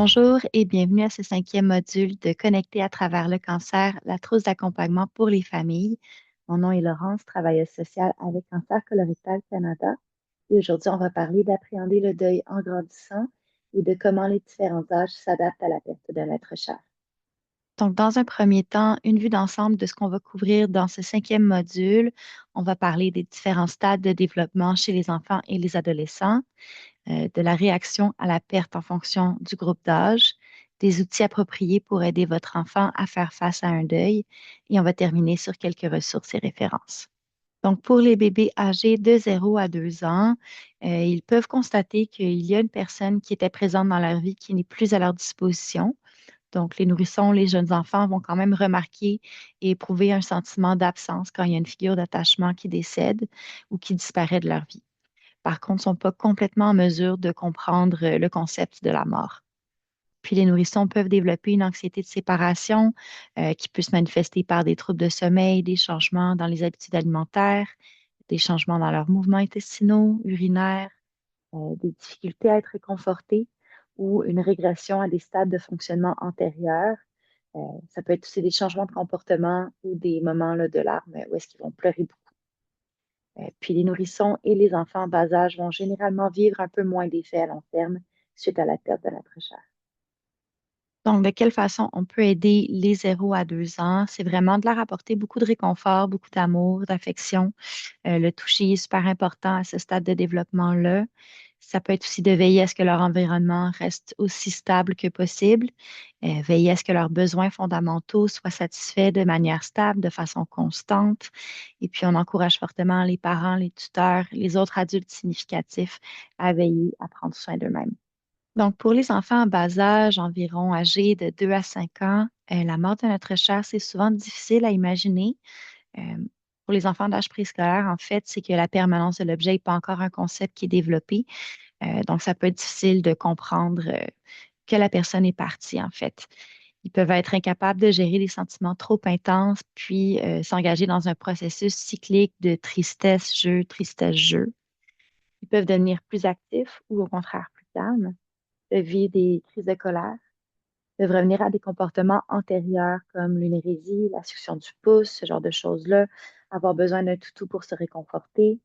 Bonjour et bienvenue à ce cinquième module de Connecter à travers le cancer, la trousse d'accompagnement pour les familles. Mon nom est Laurence, travailleuse sociale avec Cancer Colorectal Canada. Et aujourd'hui, on va parler d'appréhender le deuil en grandissant et de comment les différents âges s'adaptent à la perte d'un être cher. Donc, dans un premier temps, une vue d'ensemble de ce qu'on va couvrir dans ce cinquième module. On va parler des différents stades de développement chez les enfants et les adolescents, de la réaction à la perte en fonction du groupe d'âge, des outils appropriés pour aider votre enfant à faire face à un deuil, et on va terminer sur quelques ressources et références. Donc, pour les bébés âgés de 0 à 2 ans, ils peuvent constater qu'il y a une personne qui était présente dans leur vie qui n'est plus à leur disposition. Donc, les nourrissons, les jeunes enfants vont quand même remarquer et éprouver un sentiment d'absence quand il y a une figure d'attachement qui décède ou qui disparaît de leur vie. Par contre, ne sont pas complètement en mesure de comprendre le concept de la mort. Puis les nourrissons peuvent développer une anxiété de séparation qui peut se manifester par des troubles de sommeil, des changements dans les habitudes alimentaires, des changements dans leurs mouvements intestinaux, urinaires, des difficultés à être réconfortés ou une régression à des stades de fonctionnement antérieurs. Euh, Ça peut être aussi des changements de comportement ou des moments là, de larmes où est-ce qu'ils vont pleurer beaucoup. Puis les nourrissons et les enfants en bas âge vont généralement vivre un peu moins d'effets à long terme suite à la perte de l'être cher. Donc, de quelle façon on peut aider les 0 à 2 ans? C'est vraiment de leur apporter beaucoup de réconfort, beaucoup d'amour, d'affection. Le toucher est super important à ce stade de développement-là. Ça peut être aussi de veiller à ce que leur environnement reste aussi stable que possible, veiller à ce que leurs besoins fondamentaux soient satisfaits de manière stable, de façon constante. Et puis, on encourage fortement les parents, les tuteurs, les autres adultes significatifs à veiller à prendre soin d'eux-mêmes. Donc, pour les enfants en bas âge, environ âgés de 2 à 5 ans, la mort de notre cher, c'est souvent difficile à imaginer. Euh, pour les enfants d'âge préscolaire, en fait, c'est que la permanence de l'objet n'est pas encore un concept qui est développé. Donc, ça peut être difficile de comprendre que la personne est partie, en fait. Ils peuvent être incapables de gérer des sentiments trop intenses, puis s'engager dans un processus cyclique de tristesse-jeu, tristesse-jeu. Ils peuvent devenir plus actifs ou au contraire plus calmes, de vivre des crises de colère, peuvent revenir à des comportements antérieurs comme l'énérésie, la succion du pouce, ce genre de choses-là, avoir besoin d'un toutou pour se réconforter.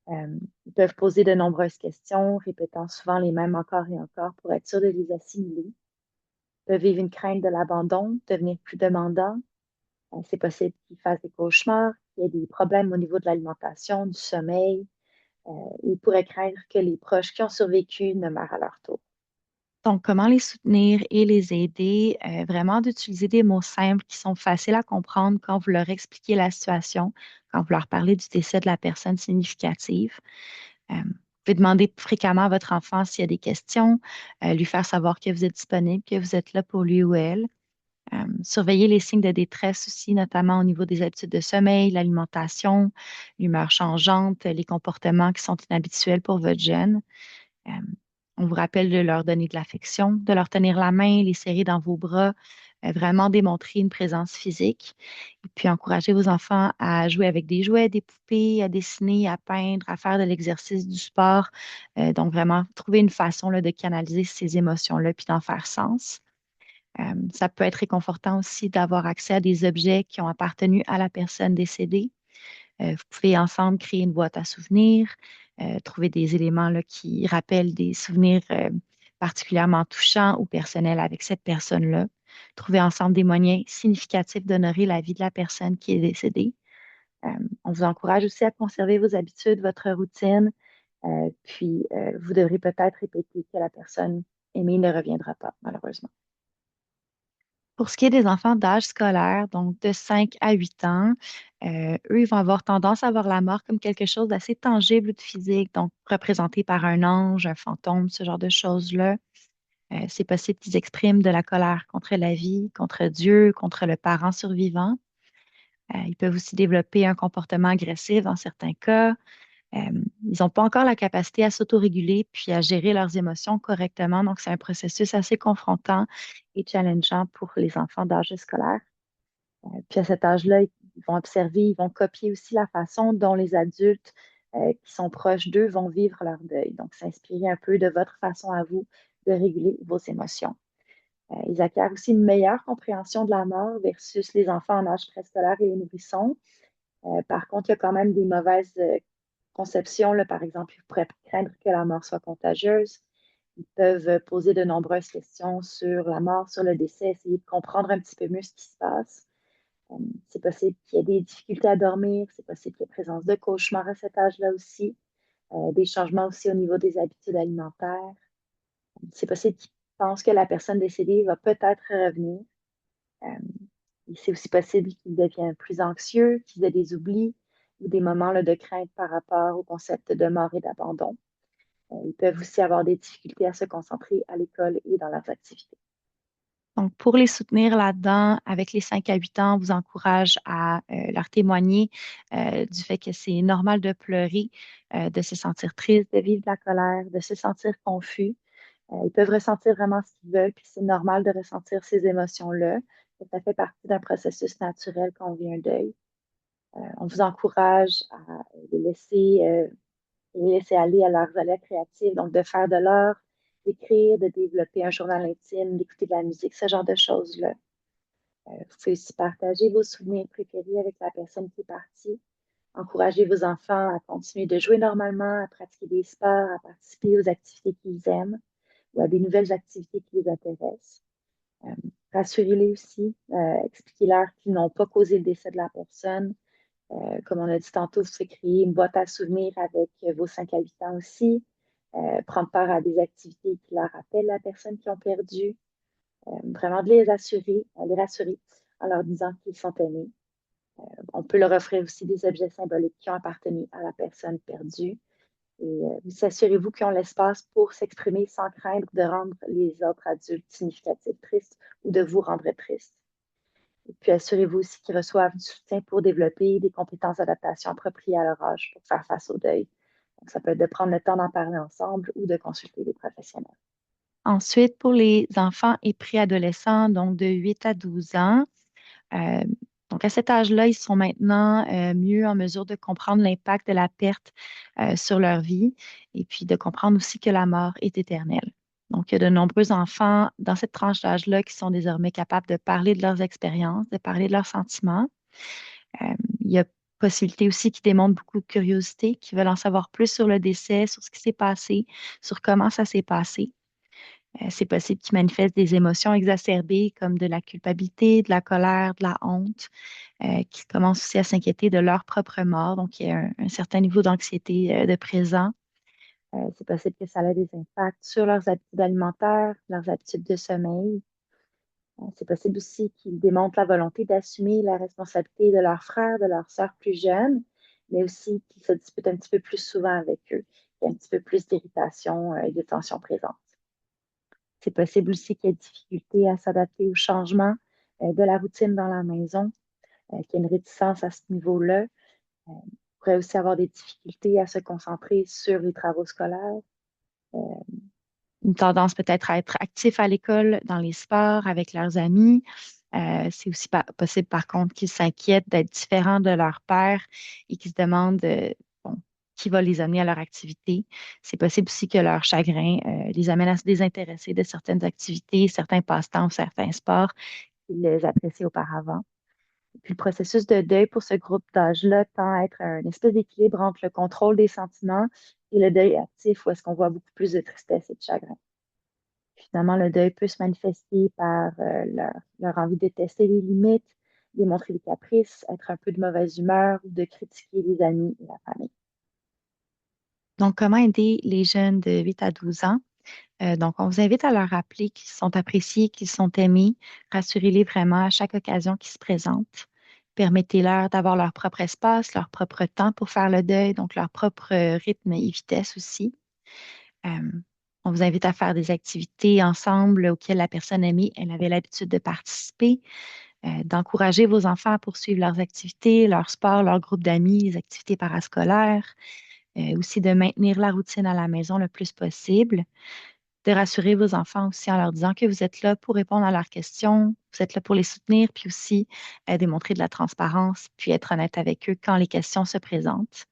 Ils peuvent poser de nombreuses questions, répétant souvent les mêmes encore et encore pour être sûr de les assimiler. Ils peuvent vivre une crainte de l'abandon, devenir plus demandants. C'est possible qu'ils fassent des cauchemars, qu'il y ait des problèmes au niveau de l'alimentation, du sommeil. Ils pourraient craindre que les proches qui ont survécu ne meurent à leur tour. Donc, comment les soutenir et les aider? Vraiment d'utiliser des mots simples qui sont faciles à comprendre quand vous leur expliquez la situation, quand vous leur parlez du décès de la personne significative. Vous pouvez demander fréquemment à votre enfant s'il y a des questions, lui faire savoir que vous êtes disponible, que vous êtes là pour lui ou elle. Surveiller les signes de détresse aussi, notamment au niveau des habitudes de sommeil, l'alimentation, l'humeur changeante, les comportements qui sont inhabituels pour votre jeune. Euh, on vous rappelle de leur donner de l'affection, de leur tenir la main, les serrer dans vos bras, vraiment démontrer une présence physique. Et puis encourager vos enfants à jouer avec des jouets, des poupées, à dessiner, à peindre, à faire de l'exercice, du sport. Donc vraiment trouver une façon là, de canaliser ces émotions-là puis d'en faire sens. Ça peut être réconfortant aussi d'avoir accès à des objets qui ont appartenu à la personne décédée. Vous pouvez ensemble créer une boîte à souvenirs, trouver des éléments là, qui rappellent des souvenirs particulièrement touchants ou personnels avec cette personne-là. Trouver ensemble des moyens significatifs d'honorer la vie de la personne qui est décédée. Euh, on vous encourage aussi à conserver vos habitudes, votre routine, puis vous devrez peut-être répéter que la personne aimée ne reviendra pas, malheureusement. Pour ce qui est des enfants d'âge scolaire, donc de 5 à 8 ans, eux, ils vont avoir tendance à voir la mort comme quelque chose d'assez tangible ou de physique, donc représenté par un ange, un fantôme, ce genre de choses-là. C'est possible qu'ils expriment de la colère contre la vie, contre Dieu, contre le parent survivant. Ils peuvent aussi développer un comportement agressif dans certains cas. Euh, Ils n'ont pas encore la capacité à s'autoréguler puis à gérer leurs émotions correctement. Donc, c'est un processus assez confrontant et challengeant pour les enfants d'âge scolaire. Puis à cet âge-là, ils vont observer, ils vont copier aussi la façon dont les adultes qui sont proches d'eux vont vivre leur deuil. Donc, s'inspirer un peu de votre façon à vous de réguler vos émotions. Ils acquièrent aussi une meilleure compréhension de la mort versus les enfants en âge préscolaire et les nourrissons. Par contre, il y a quand même des mauvaises conceptions, là. Par exemple, ils pourraient craindre que la mort soit contagieuse. Ils peuvent poser de nombreuses questions sur la mort, sur le décès, essayer de comprendre un petit peu mieux ce qui se passe. Euh, c'est possible qu'il y ait des difficultés à dormir, c'est possible qu'il y ait présence de cauchemars à cet âge-là aussi, des changements aussi au niveau des habitudes alimentaires. C'est possible qu'ils pensent que la personne décédée va peut-être revenir. Euh, c'est aussi possible qu'ils deviennent plus anxieux, qu'ils aient des oublis ou des moments là, de crainte par rapport au concept de mort et d'abandon. Ils peuvent aussi avoir des difficultés à se concentrer à l'école et dans leurs activités. Donc, pour les soutenir là-dedans, avec les 5 à 8 ans, on vous encourage à leur témoigner du fait que c'est normal de pleurer, de se sentir triste, de vivre de la colère, de se sentir confus. Ils peuvent ressentir vraiment ce qu'ils veulent, puis c'est normal de ressentir ces émotions-là. Ça fait partie d'un processus naturel quand on vit un deuil. On vous encourage à les laisser, les laisser aller à leurs allées créatives, donc de faire de l'art, d'écrire, de développer un journal intime, d'écouter de la musique, ce genre de choses-là. Vous pouvez aussi partager vos souvenirs préférés avec la personne qui est partie. Encouragez vos enfants à continuer de jouer normalement, à pratiquer des sports, à participer aux activités qu'ils aiment ou à des nouvelles activités qui les intéressent. Euh, Rassurez-les aussi, expliquez-leur qu'ils n'ont pas causé le décès de la personne. Comme on a dit tantôt, vous pouvez créer une boîte à souvenirs avec vos 5 habitants aussi. Prendre part à des activités qui leur rappellent la personne qu'ils ont perdue. Vraiment de les rassurer en leur disant qu'ils sont aimés. On peut leur offrir aussi des objets symboliques qui ont appartenu à la personne perdue. Et vous assurez-vous qu'ils ont l'espace pour s'exprimer sans craindre de rendre les autres adultes significatifs tristes ou de vous rendre triste. Et puis assurez-vous aussi qu'ils reçoivent du soutien pour développer des compétences d'adaptation appropriées à leur âge pour faire face au deuil. Donc, ça peut être de prendre le temps d'en parler ensemble ou de consulter des professionnels. Ensuite, pour les enfants et préadolescents, donc de 8 à 12 ans, euh, donc à cet âge-là, ils sont maintenant mieux en mesure de comprendre l'impact de la perte sur leur vie et puis de comprendre aussi que la mort est éternelle. Donc, il y a de nombreux enfants dans cette tranche d'âge-là qui sont désormais capables de parler de leurs expériences, de parler de leurs sentiments. Il y a possibilité aussi qu'ils démontrent beaucoup de curiosité, qui veulent en savoir plus sur le décès, sur ce qui s'est passé, sur comment ça s'est passé. C'est possible qu'ils manifestent des émotions exacerbées comme de la culpabilité, de la colère, de la honte, qui commencent aussi à s'inquiéter de leur propre mort. Donc, il y a un certain niveau d'anxiété de présent. C'est possible que ça ait des impacts sur leurs habitudes alimentaires, leurs habitudes de sommeil. C'est possible aussi qu'ils démontrent la volonté d'assumer la responsabilité de leurs frères, de leurs sœurs plus jeunes, mais aussi qu'ils se disputent un petit peu plus souvent avec eux. Il y a un petit peu plus d'irritation et de tension présente. C'est possible aussi qu'il y ait difficulté à s'adapter au changement de la routine dans la maison, qu'il y ait une réticence à ce niveau-là. Il pourrait aussi avoir des difficultés à se concentrer sur les travaux scolaires, euh, une tendance peut-être à être actif à l'école, dans les sports, avec leurs amis. C'est aussi possible, par contre, qu'ils s'inquiètent d'être différents de leur père et qu'ils se demandent bon, qui va les amener à leur activité. C'est possible aussi que leur chagrin les amène à se désintéresser de certaines activités, certains passe-temps ou certains sports qu'ils appréciaient auparavant. Puis le processus de deuil pour ce groupe d'âge-là tend à être un espèce d'équilibre entre le contrôle des sentiments et le deuil actif, où est-ce qu'on voit beaucoup plus de tristesse et de chagrin. Finalement, le deuil peut se manifester par leur envie de tester les limites, démontrer des caprices, être un peu de mauvaise humeur ou de critiquer les amis et la famille. Donc, comment aider les jeunes de 8 à 12 ans? Donc, on vous invite à leur rappeler qu'ils sont appréciés, qu'ils sont aimés. Rassurez-les vraiment à chaque occasion qui se présente. Permettez-leur d'avoir leur propre espace, leur propre temps pour faire le deuil, donc leur propre rythme et vitesse aussi. Euh, on vous invite à faire des activités ensemble auxquelles la personne aimée, elle avait l'habitude de participer, d'encourager vos enfants à poursuivre leurs activités, leur sport, leur groupe d'amis, les activités parascolaires, aussi de maintenir la routine à la maison le plus possible, de rassurer vos enfants aussi en leur disant que vous êtes là pour répondre à leurs questions, vous êtes là pour les soutenir, puis aussi démontrer de la transparence, puis être honnête avec eux quand les questions se présentent.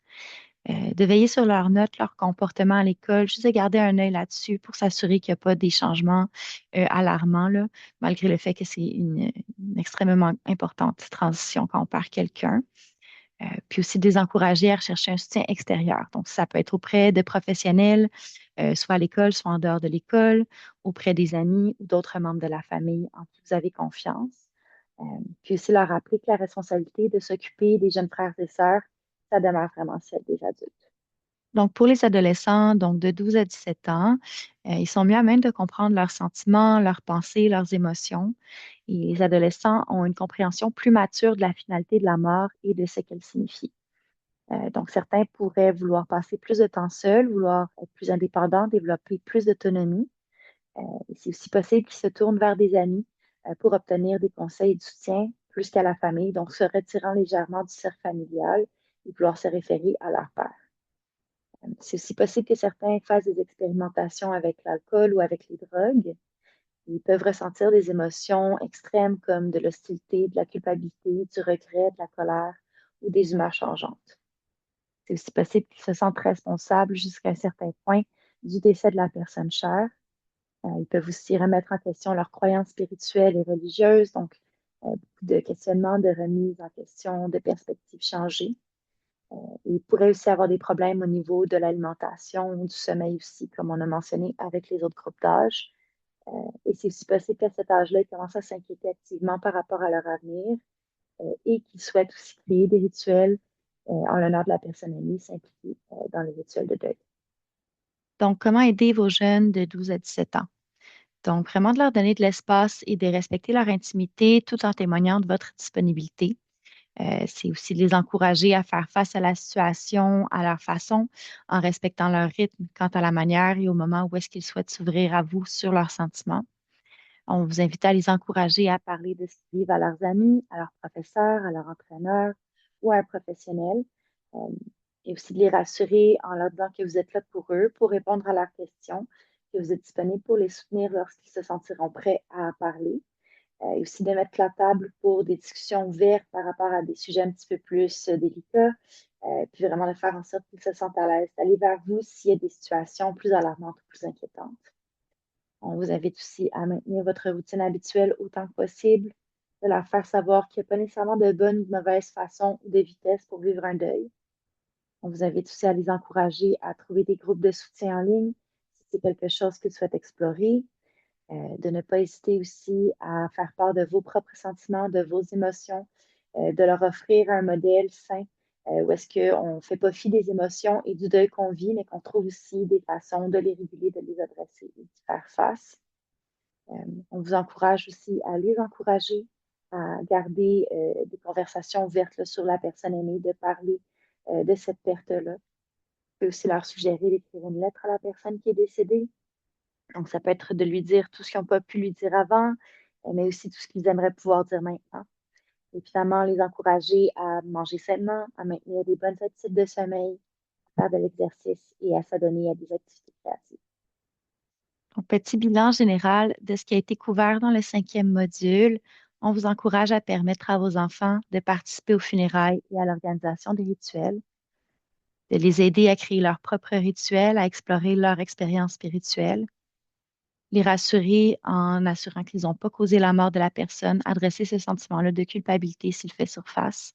De veiller sur leurs notes, leur comportement à l'école, juste de garder un œil là-dessus pour s'assurer qu'il n'y a pas des changements alarmants, là, malgré le fait que c'est une extrêmement importante transition quand on perd quelqu'un. Puis aussi de les encourager à rechercher un soutien extérieur. Donc, ça peut être auprès de professionnels, soit à l'école, soit en dehors de l'école, auprès des amis ou d'autres membres de la famille en qui vous avez confiance. Euh, Puis aussi leur rappeler que la responsabilité de s'occuper des jeunes frères et sœurs, ça demeure vraiment celle des adultes. Donc, pour les adolescents, donc de 12 à 17 ans, ils sont mieux à même de comprendre leurs sentiments, leurs pensées, leurs émotions. Et les adolescents ont une compréhension plus mature de la finalité de la mort et de ce qu'elle signifie. Donc, certains pourraient vouloir passer plus de temps seuls, vouloir être plus indépendants, développer plus d'autonomie. Et c'est aussi possible qu'ils se tournent vers des amis pour obtenir des conseils et du soutien plus qu'à la famille, donc se retirant légèrement du cercle familial et vouloir se référer à leur père. C'est aussi possible que certains fassent des expérimentations avec l'alcool ou avec les drogues. Ils peuvent ressentir des émotions extrêmes comme de l'hostilité, de la culpabilité, du regret, de la colère ou des humeurs changeantes. C'est aussi possible qu'ils se sentent responsables jusqu'à un certain point du décès de la personne chère. Ils peuvent aussi remettre en question leurs croyances spirituelles et religieuses, donc beaucoup de questionnements, de remises en question, de perspectives changées. Il pourrait aussi avoir des problèmes au niveau de l'alimentation, du sommeil aussi, comme on a mentionné avec les autres groupes d'âge. Et c'est aussi possible qu'à cet âge-là, ils commencent à s'inquiéter activement par rapport à leur avenir et qu'ils souhaitent aussi créer des rituels en l'honneur de la personne aimée, s'impliquer dans les rituels de deuil. Donc, comment aider vos jeunes de 12 à 17 ans? Donc, vraiment de leur donner de l'espace et de respecter leur intimité tout en témoignant de votre disponibilité. C'est aussi de les encourager à faire face à la situation à leur façon, en respectant leur rythme quant à la manière et au moment où est-ce qu'ils souhaitent s'ouvrir à vous sur leurs sentiments. On vous invite à les encourager à parler de ce qu'ils vivent à leurs amis, à leurs professeurs, à leurs entraîneurs ou à un professionnel. Euh, et aussi de les rassurer en leur disant que vous êtes là pour eux, pour répondre à leurs questions, que vous êtes disponible pour les soutenir lorsqu'ils se sentiront prêts à parler. Et aussi de mettre la table pour des discussions ouvertes par rapport à des sujets un petit peu plus délicats. Puis vraiment de faire en sorte qu'ils se sentent à l'aise, d'aller vers vous s'il y a des situations plus alarmantes ou plus inquiétantes. On vous invite aussi à maintenir votre routine habituelle autant que possible, de leur faire savoir qu'il n'y a pas nécessairement de bonne ou de mauvaise façon ou de vitesse pour vivre un deuil. On vous invite aussi à les encourager à trouver des groupes de soutien en ligne si c'est quelque chose qu'ils souhaitent explorer, de ne pas hésiter aussi à faire part de vos propres sentiments, de vos émotions, de leur offrir un modèle sain où est-ce qu'on ne fait pas fi des émotions et du deuil qu'on vit, mais qu'on trouve aussi des façons de les réguler, de les adresser et d'y faire face. Euh, on vous encourage aussi à les encourager à garder des conversations ouvertes là, sur la personne aimée, de parler de cette perte-là. On peut aussi leur suggérer d'écrire une lettre à la personne qui est décédée. Donc, ça peut être de lui dire tout ce qu'ils n'ont pas pu lui dire avant, mais aussi tout ce qu'ils aimeraient pouvoir dire maintenant. Et finalement, les encourager à manger sainement, à maintenir des bonnes habitudes de sommeil, à faire de l'exercice et à s'adonner à des activités créatives. Donc, petit bilan général de ce qui a été couvert dans le 5e module. On vous encourage à permettre à vos enfants de participer aux funérailles et à l'organisation des rituels, de les aider à créer leurs propres rituels, à explorer leur expérience spirituelle, les rassurer en assurant qu'ils n'ont pas causé la mort de la personne, adresser ce sentiment-là de culpabilité s'il fait surface,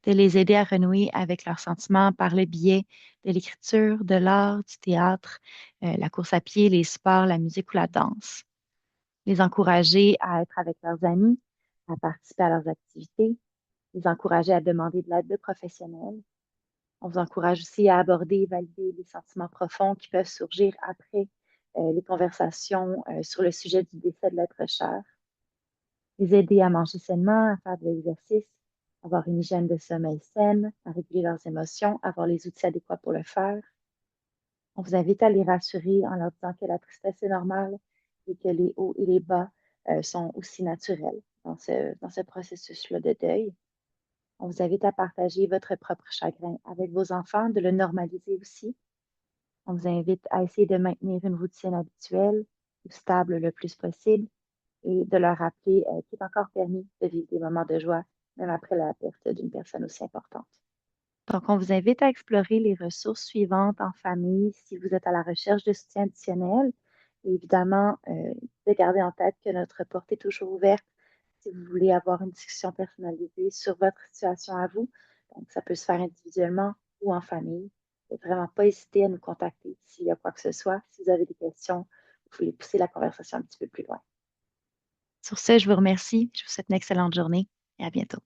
de les aider à renouer avec leurs sentiments par le biais de l'écriture, de l'art, du théâtre, la course à pied, les sports, la musique ou la danse, les encourager à être avec leurs amis, à participer à leurs activités, les encourager à demander de l'aide de professionnels. On vous encourage aussi à aborder et valider les sentiments profonds qui peuvent surgir après les conversations sur le sujet du décès de l'être cher. Les aider à manger sainement, à faire de l'exercice, avoir une hygiène de sommeil saine, à réguler leurs émotions, avoir les outils adéquats pour le faire. On vous invite à les rassurer en leur disant que la tristesse est normale et que les hauts et les bas sont aussi naturels dans ce processus-là de deuil. On vous invite à partager votre propre chagrin avec vos enfants, de le normaliser aussi. On vous invite à essayer de maintenir une routine habituelle ou stable le plus possible et de leur rappeler qu'il est encore permis de vivre des moments de joie, même après la perte d'une personne aussi importante. Donc, on vous invite à explorer les ressources suivantes en famille si vous êtes à la recherche de soutien additionnel. Et évidemment, de garder en tête que notre porte est toujours ouverte si vous voulez avoir une discussion personnalisée sur votre situation à vous. Donc, ça peut se faire individuellement ou en famille. Ne vraiment pas hésiter à nous contacter s'il y a quoi que ce soit. Si vous avez des questions, vous voulez pousser la conversation un petit peu plus loin. Sur ce, je vous remercie. Je vous souhaite une excellente journée et à bientôt.